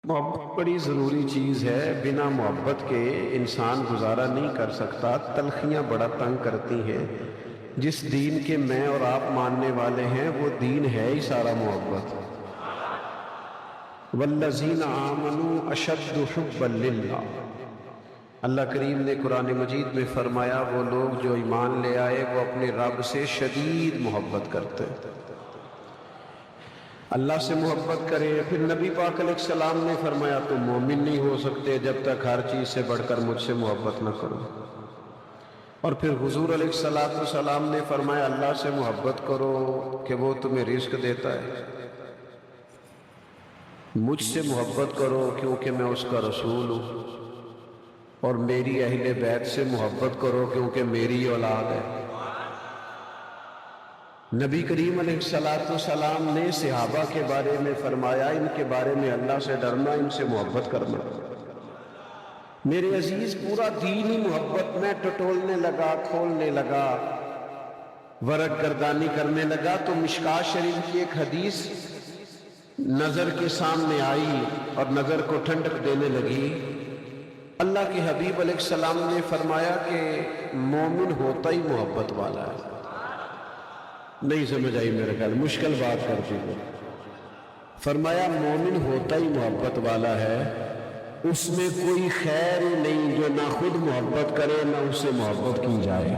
محبت بڑی ضروری چیز ہے، بنا محبت کے انسان گزارا نہیں کر سکتا۔ تلخیاں بڑا تنگ کرتی ہیں۔ جس دین کے میں اور آپ ماننے والے ہیں وہ دین ہے ہی سارا محبت۔ والذین آمنوا اشد حبا للہ، اللہ کریم نے قرآن مجید میں فرمایا وہ لوگ جو ایمان لے آئے وہ اپنے رب سے شدید محبت کرتے ہیں۔ اللہ سے محبت کرے۔ پھر نبی پاک علیہ السلام نے فرمایا تم مومن نہیں ہو سکتے جب تک ہر چیز سے بڑھ کر مجھ سے محبت نہ کرو۔ اور پھر حضور علیہ السلام نے فرمایا اللہ سے محبت کرو کہ وہ تمہیں رزق دیتا ہے، مجھ سے محبت کرو کیونکہ میں اس کا رسول ہوں، اور میری اہل بیت سے محبت کرو کیونکہ میری اولاد ہے۔ نبی کریم علیہ السلام نے صحابہ کے بارے میں فرمایا ان کے بارے میں اللہ سے ڈرنا، ان سے محبت کرنا۔ میرے عزیز پورا دین ہی محبت میں ٹٹولنے لگا، کھولنے لگا، ورق گردانی کرنے لگا تو مشکاۃ شریف کی ایک حدیث نظر کے سامنے آئی اور نظر کو ٹھنڈک دینے لگی۔ اللہ کے حبیب علیہ السلام نے فرمایا کہ مومن ہوتا ہی محبت والا ہے۔ نہیں سمجھ آئی میرے خیال، مشکل بات کر چکے۔ فرمایا مومن ہوتا ہی محبت والا ہے، اس میں کوئی خیر ہی نہیں جو نہ خود محبت کرے نہ اس سے محبت کی جائے۔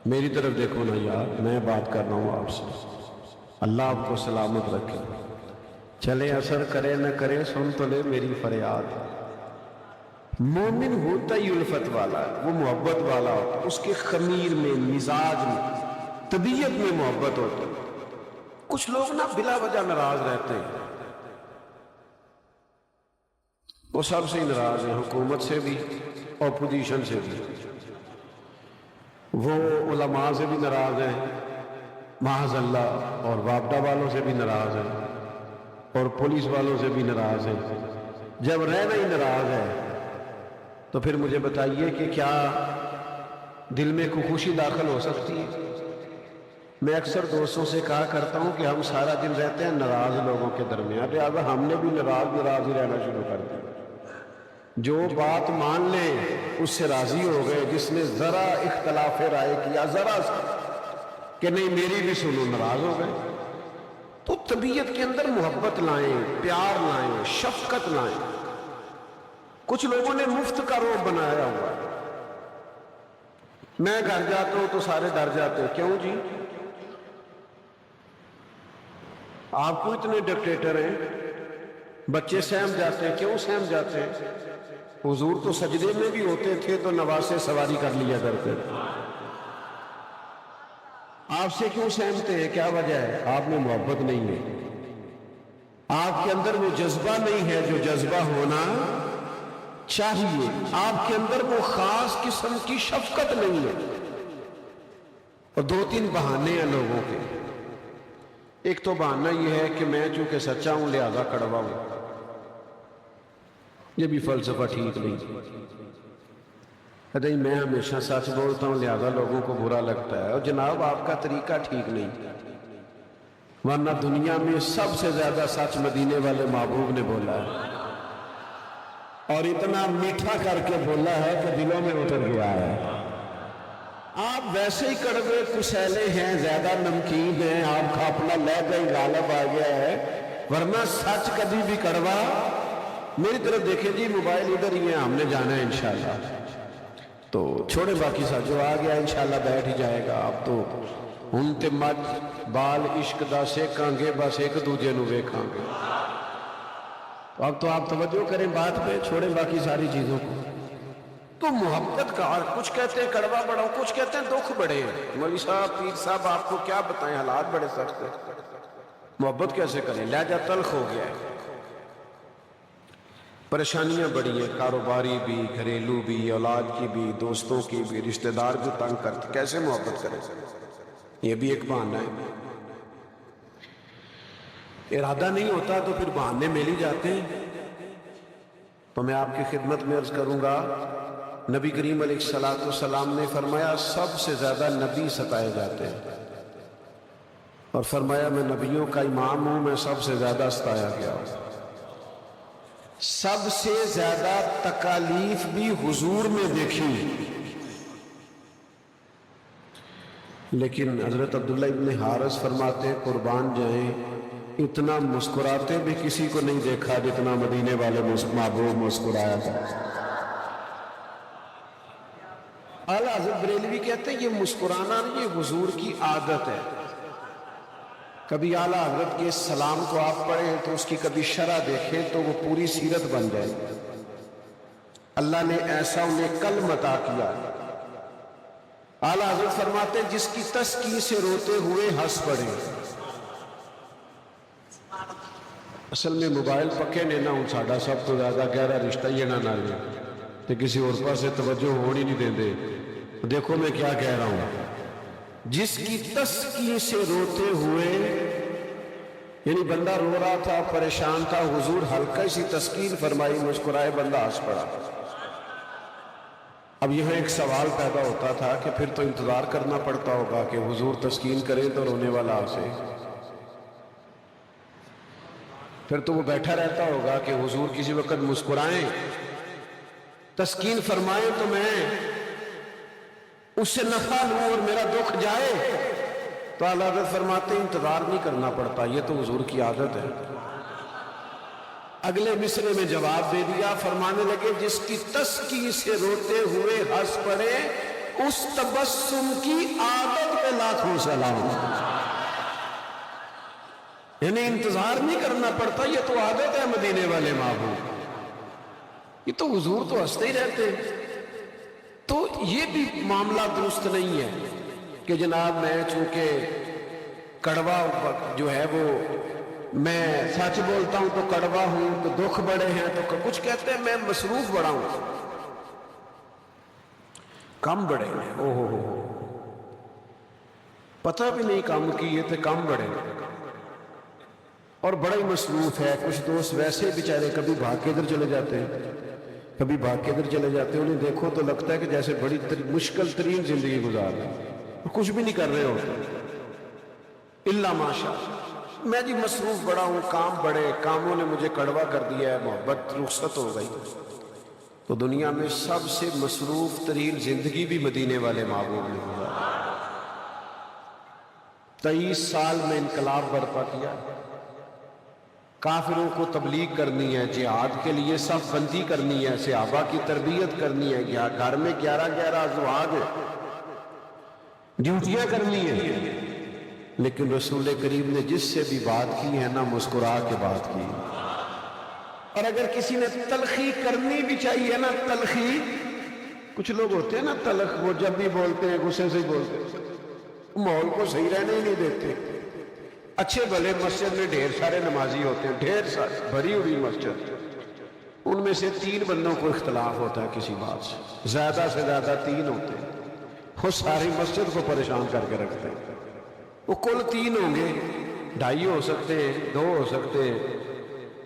میری طرف دیکھو نا یار، میں بات کر رہا ہوں آپ سے، اللہ آپ کو سلامت رکھے۔ چلے اثر کرے نہ کرے، سن تو لے میری فریاد۔ مومن ہوتا ہی الفت والا ہے، وہ محبت والا ہوتا ہے، اس کے خمیر میں، مزاج میں، طبیعت میں محبت ہوتی ہے۔ کچھ لوگ نا بلا وجہ ناراض رہتے ہیں، وہ سب سے ہی ناراض ہیں، حکومت سے بھی، اپوزیشن سے بھی۔ وہ علماء سے بھی ناراض ہیں معاذ اللہ، اور وابڈا والوں سے بھی ناراض ہیں، اور پولیس والوں سے بھی ناراض ہیں۔ جب رہنا ہی ناراض ہے تو پھر مجھے بتائیے کہ کیا دل میں کوئی خوشی داخل ہو سکتی ہے؟ میں اکثر دوستوں سے کہا کرتا ہوں کہ ہم سارا دن رہتے ہیں ناراض لوگوں کے درمیان، لہٰذا ہم نے بھی ناراض ہی رہنا شروع کر دیا۔ جو بات مان لے اس سے راضی ہو گئے، جس نے ذرا اختلاف رائے کیا، ذرا سا کہ نہیں میری بھی سنو، ناراض ہو گئے۔ تو طبیعت کے اندر محبت لائیں، پیار لائیں، شفقت لائیں۔ کچھ لوگوں نے مفت کا روب بنایا ہوا ہے، میں گھر جاتا ہوں تو سارے ڈر جاتے ہیں، کیوں جی؟ آپ کو اتنے ڈکٹیٹر ہیں، بچے سہم جاتے ہیں، کیوں سہم جاتے ہیں؟ حضور تو سجدے میں بھی ہوتے تھے تو نواز سے سواری کر لیا کرتے تھے، آپ سے کیوں سہمتے ہیں؟ کیا وجہ ہے؟ آپ میں محبت نہیں ہے، آپ کے اندر وہ جذبہ نہیں ہے جو جذبہ ہونا چاہیے، آپ کے اندر وہ خاص قسم کی شفقت نہیں ہے۔ اور دو تین بہانے ہیں لوگوں کے۔ ایک تو بہانہ یہ ہے کہ میں چونکہ سچا ہوں لہذا کڑوا ہوں، یہ بھی فلسفہ ٹھیک نہیں۔ کہتے ہیں میں ہمیشہ سچ بولتا ہوں لہذا لوگوں کو برا لگتا ہے، اور جناب آپ کا طریقہ ٹھیک نہیں، ورنہ دنیا میں سب سے زیادہ سچ مدینے والے محبوب نے بولا ہے، اور اتنا میٹھا کر کے بولا ہے کہ دلوں میں اتر گیا ہے۔ آپ ویسے ہی کڑوے کسیلے ہیں، زیادہ نمکین ہیں، آپ کا اپنا لے گئی غالب آ گیا ہے، ورنہ سچ کبھی بھی کڑوا۔ میری طرف دیکھیں جی، موبائل ادھر ہی ہے، ہم نے جانا ہے انشاءاللہ، تو چھوڑے باقی ساتھ جو آ گیا انشاءاللہ بیٹھ ہی جائے گا۔ آپ تو ہن تے مجھ بال عشق دا سیکھاں گے، بس ایک دوجے نو ویکھاں گے۔ اب تو آپ توجہ کریں بات پہ، چھوڑیں باقی ساری چیزوں کو۔ تو محبت کا کچھ کہتے ہیں کڑوا بڑا، کچھ کہتے ہیں دکھ بڑے ہیں۔ مولوی صاحب، پیر صاحب، آپ کو کیا بتائیں، حالات بڑے سخت ہیں، محبت کیسے کریں؟ لہجہ تلخ ہو گیا ہے، پریشانیاں بڑی ہیں، کاروباری بھی، گھریلو بھی، اولاد کی بھی، دوستوں کی بھی، رشتہ دار جو تنگ کرتے، کیسے محبت کریں؟ یہ بھی ایک بہانہ ہے۔ ارادہ نہیں ہوتا تو پھر بہانے مل ہی جاتے ہیں۔ تو میں آپ کی خدمت میں عرض کروں گا، نبی کریم علیہ السلام نے فرمایا سب سے زیادہ نبی ستائے جاتے ہیں، اور فرمایا میں نبیوں کا امام ہوں، میں سب سے زیادہ ستایا گیا ہوں۔ سب سے زیادہ تکالیف بھی حضور میں دیکھی، لیکن حضرت عبداللہ ابن حارث فرماتے ہیں قربان جائیں اتنا مسکراتے بھی کسی کو نہیں دیکھا جتنا مدینے والے محبوب مسکرایا تھا۔ اعلیٰ حضرت بریلوی کہتے ہیں یہ مسکرانا یہ حضور کی عادت ہے۔ کبھی اعلیٰ حضرت کے سلام کو آپ پڑھیں تو اس کی کبھی شرح دیکھیں تو وہ پوری سیرت بن جائے۔ اللہ نے ایسا انہیں قلم عطا کیا۔ اعلیٰ حضرت فرماتے ہیں جس کی تسکین سے روتے ہوئے ہنس پڑے۔ اصل میں موبائل پکے نے نہ ہوں ساڑھا سب تو زیادہ گہرا رشتہ ہی نہ لے تو کسی اور پاس سے توجہ ہونی نہیں دیندے۔ دیکھو میں کیا کہہ رہا ہوں، جس کی تسکین سے روتے ہوئے، یعنی بندہ رو رہا تھا پریشان تھا، حضور ہلکا سی تسکین فرمائی، مسکرائے، بندہ ہنس پڑا۔ اب یہاں ایک سوال پیدا ہوتا تھا کہ پھر تو انتظار کرنا پڑتا ہوگا کہ حضور تسکین کریں تو رونے والا ہنسے، پھر تو وہ بیٹھا رہتا ہوگا کہ حضور کسی وقت مسکرائیں تسکین فرمائیں تو میں اس سے نفع لوں اور میرا دکھ جائے۔ تو اعلیٰ حضرت فرماتے ہیں انتظار نہیں کرنا پڑتا، یہ تو حضور کی عادت ہے۔ اگلے مصرے میں جواب دے دیا، فرمانے لگے جس کی تسکین سے روتے ہوئے ہنس پڑے اس تبسم کی عادت پہ لاکھوں سلام۔ یعنی انتظار نہیں کرنا پڑتا، یہ تو عادت ہے مدینے والے محبوب، یہ تو حضور تو ہنستے ہی رہتے ہیں۔ تو یہ بھی معاملہ درست نہیں ہے کہ جناب میں چونکہ کڑوا جو ہے وہ میں سچ بولتا ہوں تو کڑوا ہوں تو دکھ بڑے ہیں تو کچھ کہتے ہیں میں مصروف بڑا ہوں، کم بڑے ہیں، او ہو پتہ بھی نہیں کام کیے تھے، کم بڑے اور بڑا ہی مصروف ہے۔ کچھ دوست ویسے بیچارے کبھی بھاگ کے ادھر چلے جاتے ہیں، کبھی بھاگ کے ادھر چلے جاتے ہیں، انہیں دیکھو تو لگتا ہے کہ جیسے بڑی مشکل ترین زندگی گزار رہے ہیں، کچھ بھی نہیں کر رہے ہوتے الا ماشاء۔ میں جی مصروف بڑا ہوں، کام بڑے، کاموں نے مجھے کڑوا کر دیا ہے، محبت رخصت ہو گئی۔ تو دنیا میں سب سے مصروف ترین زندگی بھی مدینے والے محبوب نے گزاری۔ 23 سال میں انقلاب برپا کیا، کافروں کو تبلیغ کرنی ہے، جہاد کے لیے صف بندی کرنی ہے، صحابہ کی تربیت کرنی ہے، گھر میں 11 ازواج ڈیوٹیاں کرنی ہیں، لیکن رسول کریم نے جس سے بھی بات کی ہے نا مسکرا کے بات کی۔ اور اگر کسی نے تلخی کرنی بھی چاہیے نا، تلخی، کچھ لوگ ہوتے ہیں نا تلخ، وہ جب بھی بولتے ہیں غصے سے ہی بولتے ہیں، ماحول کو صحیح رہنے ہی نہیں دیتے۔ اچھے بھلے مسجد میں ڈھیر سارے نمازی ہوتے ہیں، ڈھیر سارے، بھری ہوئی مسجد، ان میں سے 3 بندوں کو اختلاف ہوتا ہے کسی بات سے زیادہ 3 ہوتے ہیں، وہ ساری مسجد کو پریشان کر کے رکھتے ہیں۔ وہ کل 3 ہوں گے، 2.5 ہو سکتے ہیں، 2 ہو سکتے ہیں،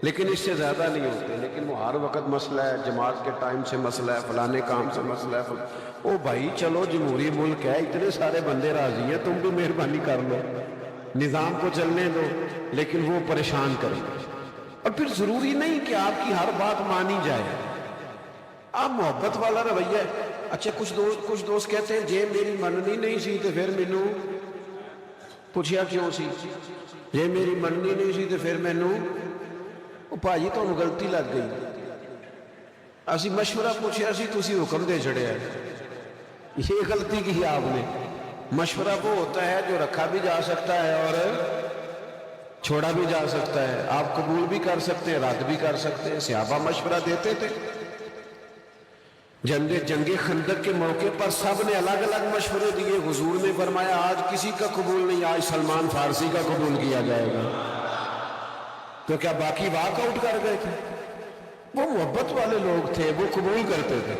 لیکن اس سے زیادہ نہیں ہوتے۔ لیکن وہ ہر وقت مسئلہ ہے، جماعت کے ٹائم سے مسئلہ ہے، فلانے کام سے مسئلہ ہے۔ او بھائی چلو جمہوری ملک ہے، اتنے سارے بندے راضی ہیں، تم بھی مہربانی کر لو، نظام کو چلنے دو، لیکن وہ پریشان کریں۔ اور پھر ضروری نہیں کہ آپ کی ہر بات مانی جائے، آپ محبت والا رویہ ہے۔ اچھا کچھ دوست کہتے ہیں جے میری مننی نہیں سی تو پھر مینوں پوچھیا کیوں سی، جے میری مننی نہیں سی تو پھر مینوں بھائی تمہیں غلطی لگ گئی، اسی مشورہ پوچھیا سی تسی حکم دے چھڑیا ہے، یہ غلطی کی آپ نے۔ مشورہ وہ ہوتا ہے جو رکھا بھی جا سکتا ہے اور چھوڑا بھی جا سکتا ہے، آپ قبول بھی کر سکتے ہیں، رد بھی کر سکتے ہیں۔ صحابہ مشورہ دیتے تھے، جنگ خندق کے موقع پر سب نے الگ الگ مشورے دیے، حضور نے فرمایا آج کسی کا قبول نہیں، آج سلمان فارسی کا قبول کیا جائے گا۔ تو کیا باقی واک آؤٹ کر گئے تھے؟ وہ محبت والے لوگ تھے، وہ قبول کرتے تھے۔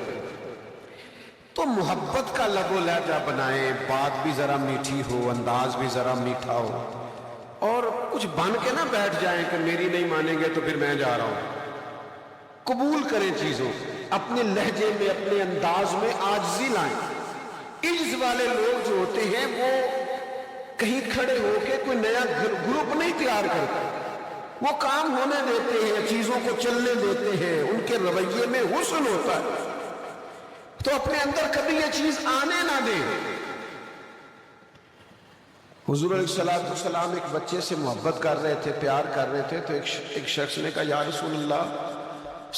تو محبت کا لب و لہجہ بنائیں، بات بھی ذرا میٹھی ہو، انداز بھی ذرا میٹھا ہو، اور کچھ بن کے نہ بیٹھ جائیں کہ میری نہیں مانیں گے تو پھر میں جا رہا ہوں۔ قبول کریں چیزوں، اپنے لہجے میں، اپنے انداز میں عاجزی لائیں۔ عجز والے لوگ جو ہوتے ہیں وہ کہیں کھڑے ہو کے کوئی نیا گروپ نہیں تیار کرتا، وہ کام ہونے دیتے ہیں، چیزوں کو چلنے دیتے ہیں، ان کے رویے میں حسن ہوتا ہے، تو اپنے اندر کبھی یہ چیز آنے نہ دیں۔ حضور علیہ السلام ایک بچے سے محبت کر رہے تھے، پیار کر رہے تھے، تو ایک شخص نے کہا یا رسول اللہ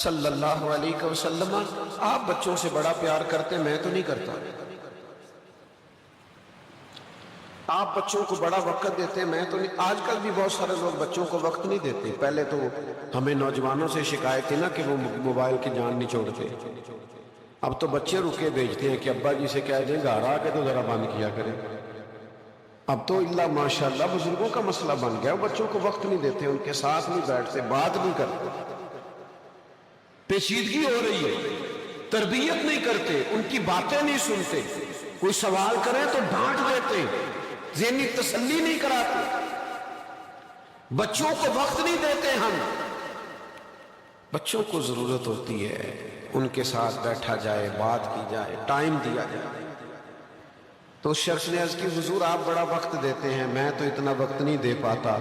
صلی اللہ علیہ وسلم، آپ بچوں سے بڑا پیار کرتے، میں تو نہیں کرتا، آپ بچوں کو بڑا وقت دیتے، میں تو نہیں۔ آج کل بھی بہت سارے لوگ بچوں کو وقت نہیں دیتے، پہلے تو ہمیں نوجوانوں سے شکایت تھی نا کہ وہ موبائل کی جان نہیں چھوڑتے، اب تو بچے رکے بھیجتے ہیں کہ ابا جی سے کہہ دیں گھر آ کے تو ذرا بند کیا کریں۔ اب تو اللہ ماشاءاللہ بزرگوں کا مسئلہ بن گیا، وہ بچوں کو وقت نہیں دیتے، ان کے ساتھ نہیں بیٹھتے، بات نہیں کرتے، پیچیدگی ہو رہی ہے، تربیت نہیں کرتے، ان کی باتیں نہیں سنتے، کوئی سوال کرے تو ڈانٹ دیتے، ذہنی تسلی نہیں کراتے، بچوں کو وقت نہیں دیتے۔ ہم بچوں کو ضرورت ہوتی ہے ان کے ساتھ بیٹھا جائے، بات کی جائے، ٹائم دیا جائے۔ تو اس شخص نے عرض کی حضور آپ بڑا وقت دیتے ہیں، میں تو اتنا وقت نہیں دے پاتا۔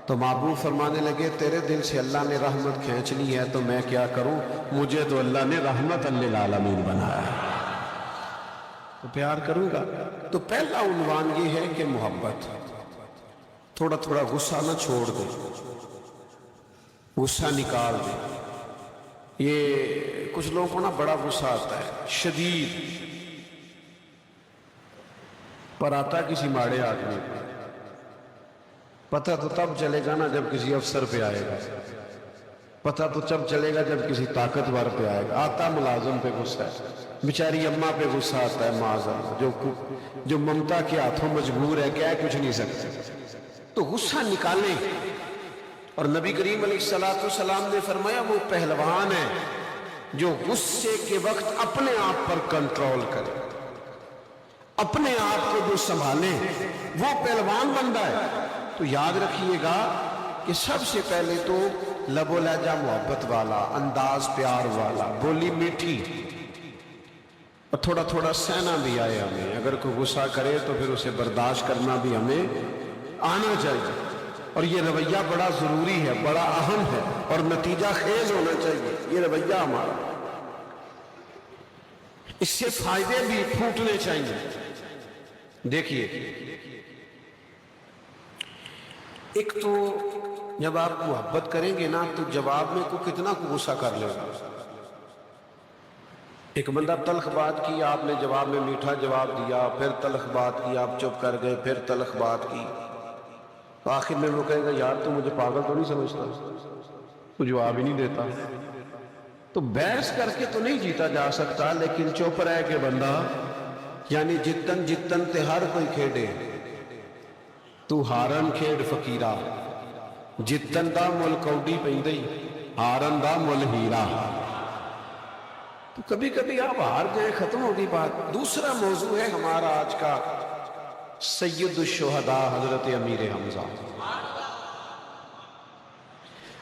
تو محبوب فرمانے لگے تیرے دل سے اللہ نے رحمت کھینچ لی ہے تو میں کیا کروں، مجھے تو اللہ نے رحمت للعالمین بنایا ہے، تو پیار کروں گا۔ تو پہلا عنوان یہ ہے کہ محبت، تھوڑا تھوڑا غصہ نہ چھوڑ دے، غصہ نکال دے۔ یہ کچھ لوگوں کو نا بڑا غصہ آتا ہے، شدید، پر آتا کسی ماڑے آدمی، پتہ تو تب چلے گا نا جب کسی افسر پہ آئے گا، پتہ تو تب چلے گا جب کسی طاقتور پہ آئے گا۔ آتا ملازم پہ غصہ ہے، بیچاری اماں پہ غصہ آتا ہے معاذ اللہ، جو ممتا کے ہاتھوں مجبور ہے، کیا کچھ نہیں سکتے۔ تو غصہ نکالیں، اور نبی کریم علیہ السلام نے فرمایا وہ پہلوان ہے جو غصے کے وقت اپنے آپ پر کنٹرول کرے، اپنے آپ کو جو سنبھالے، وہ پہلوان بندہ ہے۔ تو یاد رکھیے گا کہ سب سے پہلے تو لب و لہجہ محبت والا، انداز پیار والا، بولی میٹھی، اور تھوڑا تھوڑا سہنا بھی آئے ہمیں، اگر کوئی غصہ کرے تو پھر اسے برداشت کرنا بھی ہمیں آنا چاہیے، اور یہ رویہ بڑا ضروری ہے، بڑا اہم ہے، اور نتیجہ خیز ہونا چاہیے یہ رویہ ہمارا، اس سے فائدے بھی پھوٹنے چاہیے۔ دیکھیے، ایک تو جب آپ محبت کریں گے نا تو جواب میں کو کتنا کو غصہ کر لے گا۔ ایک بندہ تلخ بات کی، آپ نے جواب میں میٹھا جواب دیا، پھر تلخ بات کی، آپ چپ کر گئے، پھر تلخ بات کی، تو آخر میں وہ کہے گا یار تو مجھے پاگل تو نہیں سمجھتا، تو جواب ہی نہیں دیتا۔ تو بحث کر کے تو نہیں جیتا جا سکتا، لیکن چپ رہ کے بندہ، یعنی جتن جتن تے ہر کوئی کھیڑے، تو ہارن کھیڑ فقیرہ، جتن دا مل کوڈی پیندی، ہارن دا مل ہیرا۔ تو کبھی کبھی آپ ہار جائیں، ختم ہوگی بات۔ دوسرا موضوع ہے ہمارا آج کا، سید الشہداء حضرت امیر حمزہ۔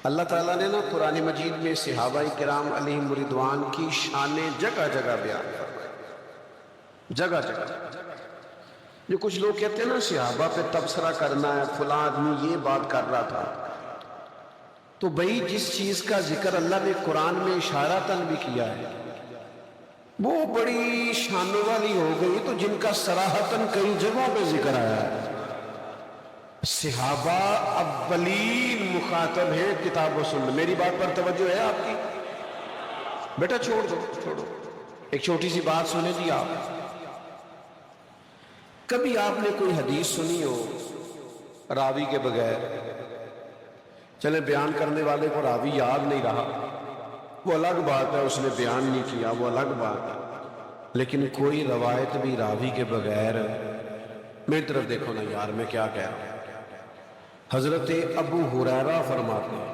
اللہ تعالیٰ نے نا قرآن مجید میں صحابہ کرام علیہم رضوان کی شانیں جگہ جگہ بیان فرمائی، جگہ جگہ۔ جو کچھ لوگ کہتے ہیں نا صحابہ پہ تبصرہ کرنا ہے، فلاں آدمی یہ بات کر رہا تھا، تو بھئی جس چیز کا ذکر اللہ نے قرآن میں اشارتاً بھی کیا ہے وہ بڑی شانوں والی ہو گئی، تو جن کا صراحتاً کئی جگہوں پہ ذکر آیا ہے۔ صحابہ اولین مخاطب ہیں کتاب و سنت۔ میری بات پر توجہ ہے آپ کی؟ بیٹا چھوڑو، ایک چھوٹی سی بات سنیں جی آپ۔ کبھی آپ نے کوئی حدیث سنی ہو راوی کے بغیر، چلے بیان کرنے والے کو راوی یاد نہیں رہا، وہ الگ بات ہے، اس نے بیان نہیں کیا، وہ الگ بات ہے، لیکن کوئی روایت بھی راوی کے بغیر، میری طرف دیکھو نا یار میں کیا کہہ رہا ہوں۔ حضرت ابو ہریرہ فرماتے ہیں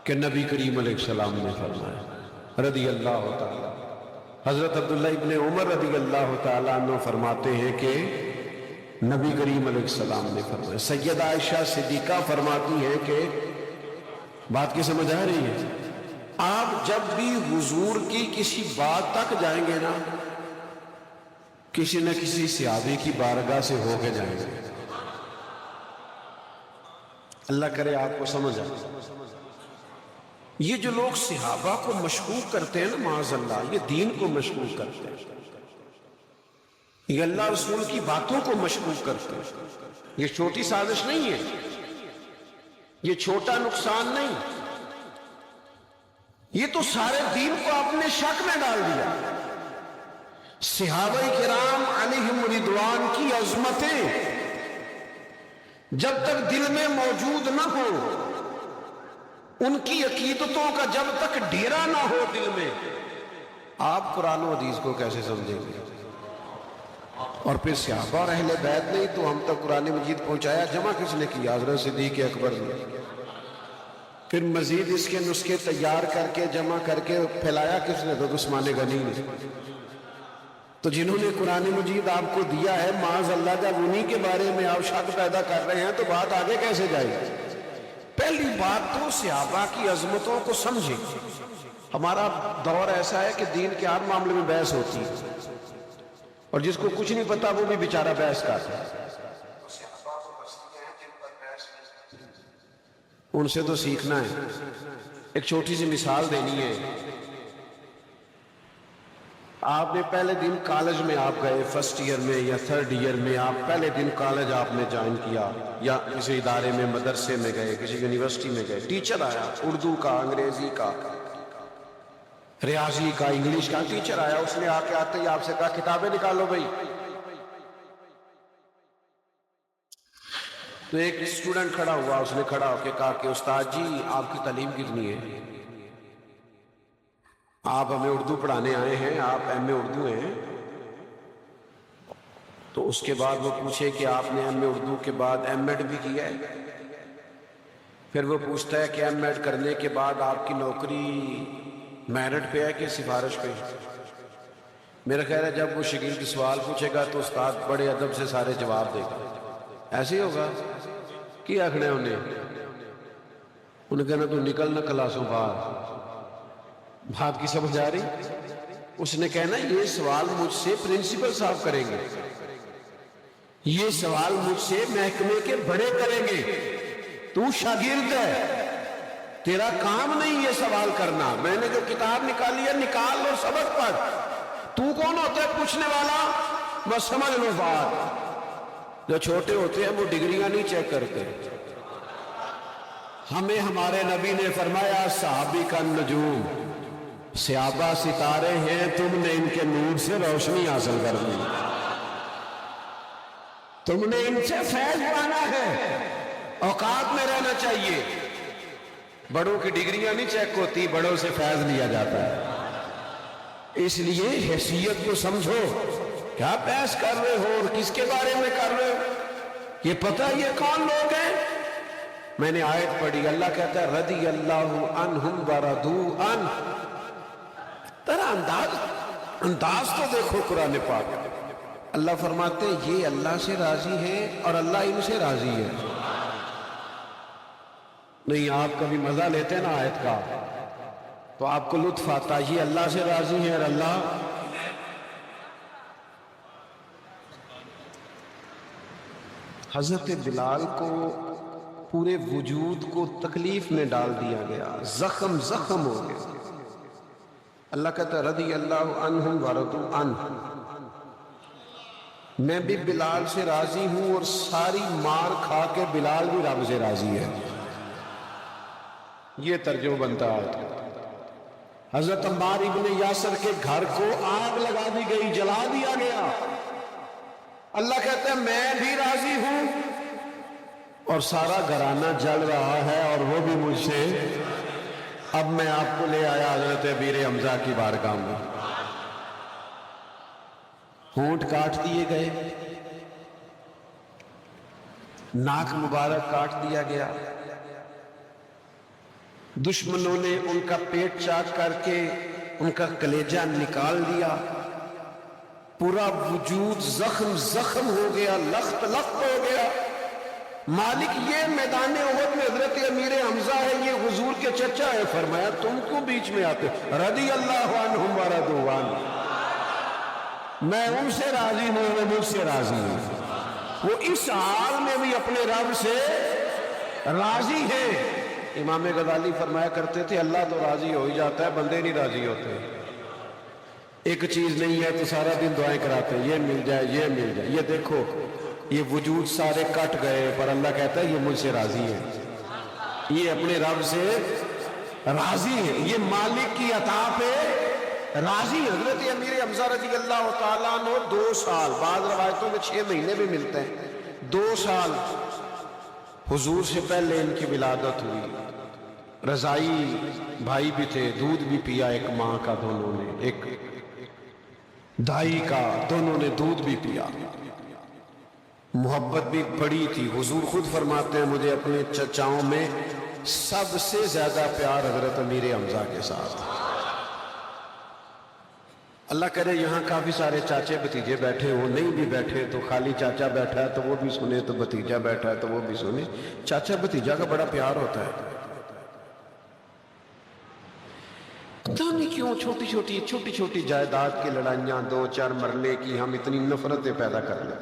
کہ نبی کریم علیہ السلام نے فرمایا رضی اللہ تعالیٰ، حضرت عبداللہ ابن عمر رضی اللہ تعالیٰ عنہ فرماتے ہیں کہ نبی کریم علیہ السلام نے فرمایا، سیدہ عائشہ صدیقہ فرماتی ہیں کہ بات کی سمجھ آ رہی ہے، آپ جب بھی حضور کی کسی بات تک جائیں گے نا، کسی نہ کسی صحابی کی بارگاہ سے ہو کے جائیں گے۔ اللہ کرے آپ کو سمجھ آئے۔ یہ جو لوگ صحابہ کو مشکوک کرتے ہیں نا، معاذ اللہ، یہ دین کو مشکوک کرتے ہیں، یہ اللہ رسول کی باتوں کو مشکوک کرتے ہیں۔ یہ چھوٹی سازش نہیں ہے، یہ چھوٹا نقصان نہیں، یہ تو سارے دین کو اپنے شک میں ڈال دیا۔ صحابہ کرام علیہم رضوان کی عظمتیں جب تک دل میں موجود نہ ہو، ان کی عقیدتوں کا جب تک ڈیرا نہ ہو دل میں، آپ قرآن و حدیث کو کیسے سمجھیں گے؟ اور پھر صحابہ اور اہل بیت نہیں تو ہم تک قرآن مجید پہنچایا جمع کس نے کیا؟ حضرت صدیق اکبر نے۔ پھر مزید اس کے نسخے تیار کر کے جمع کر کے پھیلایا کس نے؟ تو عثمان غنی نے۔ تو جنہوں نے قرآن مجید آپ کو دیا ہے، معاذ اللہ جب انہی کے بارے میں آپ شک پیدا کر رہے ہیں تو بات آگے کیسے جائے گی؟ پہلی بات تو صحابہ کی عظمتوں کو سمجھیں۔ ہمارا دور ایسا ہے کہ دین کے ہر معاملے میں بحث ہوتی ہے، اور جس کو کچھ نہیں پتا وہ بھی بیچارہ بحث کرتا ہے۔ ان سے تو سیکھنا ہے۔ ایک چھوٹی سی مثال دینی ہے۔ آپ نے پہلے دن کالج میں آپ گئے، فرسٹ ایئر میں یا تھرڈ ایئر میں، آپ پہلے دن کالج آپ نے جوائن کیا، یا کسی ادارے میں، مدرسے میں گئے، کسی یونیورسٹی میں گئے، ٹیچر آیا، اردو کا، انگریزی کا، ریاضی کا، انگلش کا ٹیچر آیا، اس نے آ کے آتے ہی آپ سے کہا کتابیں نکالو بھائی۔ تو ایک اسٹوڈنٹ کھڑا ہوا، اس نے کھڑا ہو کے کہا کہ استاد جی آپ کی تعلیم کتنی ہے؟ آپ ہمیں اردو پڑھانے آئے ہیں، آپ ایم اے اردو ہیں؟ تو اس کے بعد وہ پوچھے کہ آپ نے ایم اے اردو کے بعد ایم ایڈ بھی کیا ہے؟ پھر وہ پوچھتا ہے کہ ایم ایڈ کرنے کے بعد آپ کی نوکری میرٹ پہ ہے کہ سفارش پہ؟ میرا خیال ہے جب وہ شاگرد سوال پوچھے گا تو استاد بڑے ادب سے سارے جواب دے گا۔ ایسے ہی ہوگا کہ آخنے انہیں کہنا تو نکلنا کلاسوں باہر۔ بات کی سمجھ آ رہی؟ اس نے کہنا یہ سوال مجھ سے پرنسپل صاحب کریں گے، یہ سوال مجھ سے محکمے کے بڑے کریں گے، تو شاگرد ہے، تیرا کام نہیں یہ سوال کرنا۔ میں نے جو کتاب نکالی ہے نکال اور سبق پڑھ، تو کون ہوتا ہے پوچھنے والا؟ بس سمجھ لو بات۔ جو چھوٹے ہوتے ہیں وہ ڈگریاں نہیں چیک کرتے۔ ہمیں ہمارے نبی نے فرمایا صحابی کا نجوم، صحابہ ستارے ہیں، تم نے ان کے نور سے روشنی حاصل کرنی، تم نے ان سے فیض پانا ہے، اوقات میں رہنا چاہیے۔ بڑوں کی ڈگریاں نہیں چیک ہوتی، بڑوں سے فیض لیا جاتا ہے۔ اس لیے حیثیت کو سمجھو، کیا بحث کر رہے ہو اور کس کے بارے میں کر رہے ہو؟ یہ پتہ یہ کون لوگ ہیں؟ میں نے آیت پڑھی، اللہ کہتا ہے رضی اللہ عنہم ورضوا عنہ۔ ترا انداز تو دیکھو قرآن پاک۔ اللہ فرماتے ہیں یہ اللہ سے راضی ہے اور اللہ ان سے راضی ہے۔ نہیں آپ کبھی مزہ لیتے نا آیت کا تو آپ کو لطف آتا، یہ اللہ سے راضی ہے اور اللہ۔ حضرت بلال کو پورے وجود کو تکلیف میں ڈال دیا گیا، زخم زخم ہو گیا۔ اللہ کہتا ہے رضی اللہ عنہم ورضوا عنہ، میں بھی بلال سے راضی ہوں اور ساری مار کھا کے بلال بھی رب سے راضی ہے۔ یہ ترجمہ بنتا ہے۔ حضرت عمار ابن یاسر کے گھر کو آگ لگا دی گئی، جلا دیا گیا۔ اللہ کہتا ہے میں بھی راضی ہوں اور سارا گھرانہ جل رہا ہے اور وہ بھی مجھ سے۔ اب میں آپ کو لے آیا حضرت امیر حمزہ کی بارگاہ میں، ہونٹ کاٹ دیے گئے، ناک مبارک کاٹ دیا گیا، دشمنوں نے ان کا پیٹ چاک کر کے ان کا کلیجہ نکال دیا، پورا وجود زخم زخم ہو گیا، لخت لخت ہو گیا۔ مالک یہ میدان احد میں حضرت امیر حمزہ ہے، یہ حضور کے چچا ہے، فرمایا تم کیوں بیچ میں آتے؟ رضی اللہ عنہم ورضوا عنہ، میں ان سے راضی ہوں، وہ مجھ سے راضی ہوں۔ وہ اس حال میں بھی اپنے رب سے راضی ہے۔ امام غزالی فرمایا کرتے تھے اللہ تو راضی ہو ہی جاتا ہے، بندے نہیں راضی ہوتے۔ ایک چیز نہیں ہے تو سارا دن دعائیں کراتے ہیں، یہ مل جائے یہ مل جائے۔ یہ دیکھو یہ وجود سارے کٹ گئے پر اللہ کہتا ہے یہ مجھ سے راضی ہے، یہ اپنے رب سے راضی ہے، یہ مالک کی عطا پہ راضی ہے۔ حضرت امیر حمزہ رضی اللہ تعالیٰ عنہ 2 سال، بعض روایتوں میں 6 مہینے بھی ملتے ہیں، 2 سال حضور سے پہلے ان کی ولادت ہوئی۔ رضائی بھائی بھی تھے، دودھ بھی پیا ایک ماں کا، دونوں نے، ایک دائی کا، دونوں نے دودھ بھی پیا۔ محبت بھی بڑی تھی۔ حضور خود فرماتے ہیں مجھے اپنے چچاؤں میں سب سے زیادہ پیار حضرت امیر حمزہ کے ساتھ۔ اللہ کرے یہاں کافی سارے چاچے بھتیجے بیٹھے ہوں، نہیں بھی بیٹھے تو خالی چاچا بیٹھا ہے تو وہ بھی سنے، تو بھتیجا بیٹھا ہے تو وہ بھی سنے۔ چاچا بھتیجا کا بڑا پیار ہوتا ہے، پتہ نہیں کیوں چھوٹی چھوٹی جائیداد کی لڑائیاں، 2-4 مرلے کی، ہم اتنی نفرتیں پیدا کر لیں۔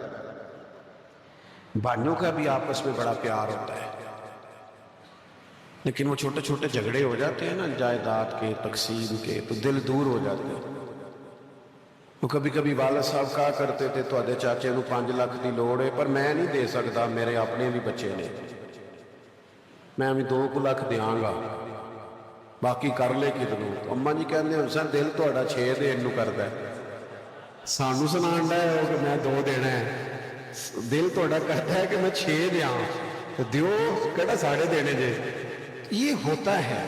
بھائیوں کا بھی آپس میں بڑا پیار ہوتا ہے، لیکن وہ چھوٹے جھگڑے ہو جاتے ہیں نا جائیداد کے، تقسیم کے، تو دل دور ہو جاتے ہیں۔ وہ کبھی والد صاحب کہا کرتے تھے تو آدھے چاچے نو 5 لاکھ کی لوڑ ہے پر میں نہیں دے سکتا، میرے اپنے بھی بچے نے، میں بھی 2 لاکھ دیاں گا، باقی کر لے کتنوں۔ تو اماں جی کہتے ہیں حسین دل تو 6 دین نو کردا ہے، سانو سنان ڈا ہے کہ میں 2 دینا ہے، دل تو کہتا ہے کہ میں 6 دیاں تو دیو، کہتا 7.5 دینے جے۔ یہ ہوتا ہے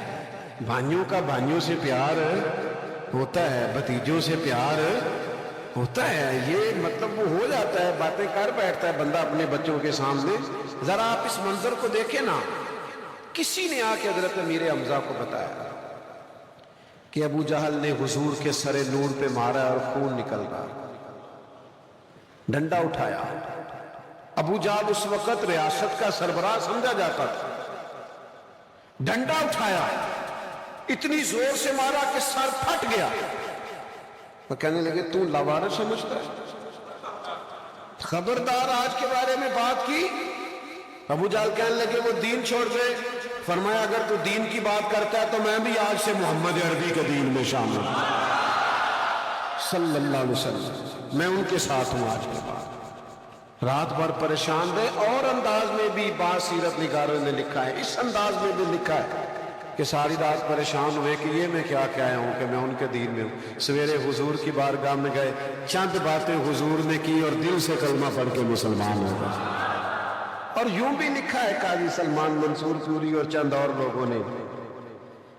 بھائیوں کا، بھائیوں سے پیار ہوتا ہے، بھتیجوں سے پیار ہوتا ہے، یہ مطلب وہ ہو جاتا ہے، باتیں کر بیٹھتا ہے بندہ اپنے بچوں کے سامنے۔ ذرا آپ اس منظر کو دیکھیں نا، کسی نے آ کے حضرت امیر حمزہ کو بتایا کہ ابو جہل نے حضور کے سر نور پہ مارا اور خون نکل رہا، ڈنڈا اٹھایا۔ ابو جہل اس وقت ریاست کا سربراہ سمجھا جاتا تھا، ڈنڈا اٹھایا، اتنی زور سے مارا کہ سر پھٹ گیا۔ وہ کہنے لگے تو لاوارث سمجھتا ہے، خبردار آج کے بارے میں بات کی۔ ابو جہل کہنے لگے وہ دین چھوڑ دے۔ فرمایا اگر تو دین کی بات کرتا ہے تو میں بھی آج سے محمد عربی کے دین میں شامل ہوں صلی اللہ علیہ وسلم، میں ان کے ساتھ ہوں آج کے بعد۔ رات بھر پریشان رہے، اور انداز میں بھی بعض سیرت نگاروں نے لکھا ہے، اس انداز میں بھی لکھا ہے کہ ساری رات پریشان ہوئے کہ یہ میں کیا کہہ ہوں کہ میں ان کے دین میں ہوں۔ سویرے حضور کی بارگاہ میں گئے، چند باتیں حضور نے کی اور دل سے کلمہ پڑھ کے مسلمان ہو گئے۔ اور یوں بھی لکھا ہے قاضی سلمان منصور پوری اور چند اور لوگوں نے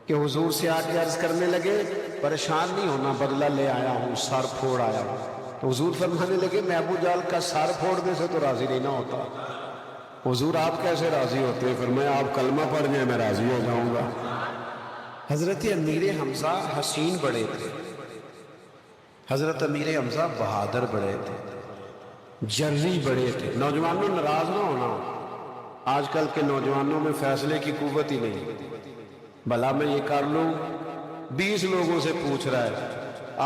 کہ حضور سے آ کے عرض کرنے لگے پریشان نہیں ہونا، بدلہ لے آیا ہوں، سر پھوڑ آیا ہوں۔ تو حضور فرمانے لگے میں ابو جہل کا سر پھوڑنے سے تو راضی نہیں نہ ہوتا۔ حضور آپ کیسے راضی ہوتے ہیں؟ فرمایا آپ کلمہ پڑھ جائیں میں راضی ہو جاؤں گا۔ حضرت امیر حمزہ حسین بڑے تھے، حضرت امیر حمزہ بہادر بڑے تھے، جری بڑے تھے۔ نوجوانوں ناراض نہ ہونا، آج کل کے نوجوانوں میں فیصلے کی قوت ہی نہیں، بھلا میں یہ کر لوں، 20 لوگوں سے پوچھ رہا ہے،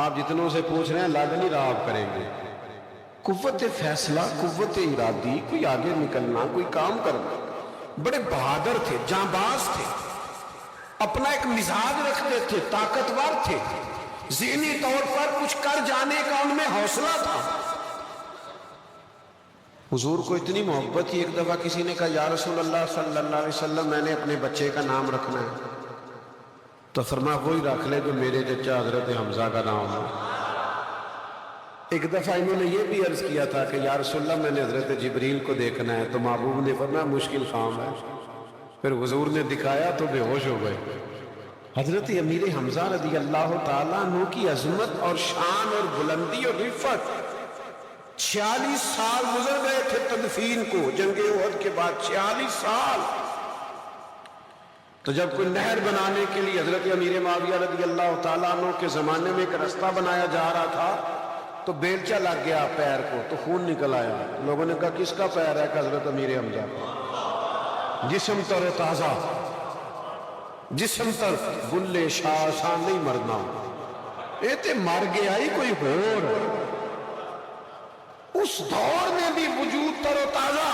آپ جتنوں سے پوچھ رہے ہیں لگ نہیں رہا آپ کریں گے۔ قوت فیصلہ، قوت ارادی، کوئی آگے نکلنا، کوئی کام کرنا، بڑے بہادر تھے، جانباز تھے، اپنا ایک مزاج رکھتے تھے، طاقتور تھے، ذہنی طور پر کچھ کر جانے کا ان میں حوصلہ تھا۔ حضور کو اتنی محبت تھی، ایک دفعہ کسی نے کہا یا رسول اللہ صلی اللہ علیہ وسلم میں نے اپنے بچے کا نام رکھنا ہے، تو فرمایا وہی رکھ لے جو میرے چچا حضرت حمزہ کا نام ہو۔ ایک دفعہ انہوں نے یہ بھی عرض کیا تھا کہ یا رسول اللہ میں نے حضرت جبریل کو دیکھنا ہے، تو محبوب نے فرمایا مشکل کام ہے، پھر حضور نے دکھایا تو بے ہوش ہو گئے۔ حضرت امیر حمزہ رضی اللہ تعالیٰ عنہ کی عظمت اور شان اور بلندی اور رفت، 46 سال گزر گئے تھے تدفین کو، جنگ احد کے بعد 46 سال۔ تو جب کوئی نہر بنانے کے لیے حضرت امیر معاویہ رضی اللہ تعالیٰ عنہ کے زمانے میں ایک رستہ بنایا جا رہا تھا تو بیلچہ لگ گیا پیر کو تو خون نکل آیا۔ لوگوں نے کہا کس کا پیر ہے؟ کہ حضرت امیر حمزہ کا۔ جسم تر و تازہ، جسم تر، بلے شاہ شان نہیں مرنا، اے تے مر گیا ہی کوئی ہور۔ اس دور میں بھی وجود تر و تازہ،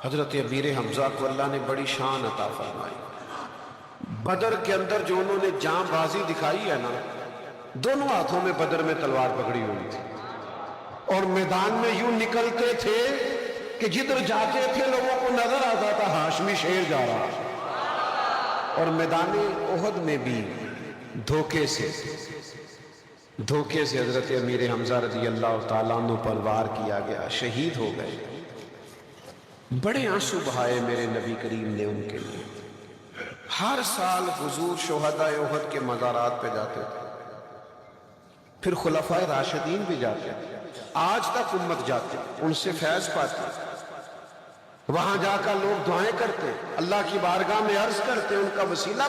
حضرت امیر حمزہ کو اللہ نے بڑی شان عطا فرمائی. بدر کے اندر جو انہوں نے جاں بازی دکھائی ہے نا، دونوں ہاتھوں میں بدر میں تلوار پکڑی ہوئی تھی اور میدان میں یوں نکلتے تھے کہ جدھر جاتے تھے لوگوں کو نظر آتا تھا ہاشمی شیر جا رہا. اور میدان احد میں بھی دھوکے سے حضرت امیر حمزہ رضی اللہ تعالیٰ عنہ پر وار کیا گیا، شہید ہو گئے. بڑے آنسو بہائے میرے نبی کریم نے ان کے لیے. ہر سال حضور شہداء احد کے مزارات پہ جاتے تھے، پھر خلفائے راشدین بھی جاتے تھے، آج تک امت جاتے، ان سے فیض پاتے. وہاں جا کر لوگ دعائیں کرتے، اللہ کی بارگاہ میں عرض کرتے، ان کا وسیلہ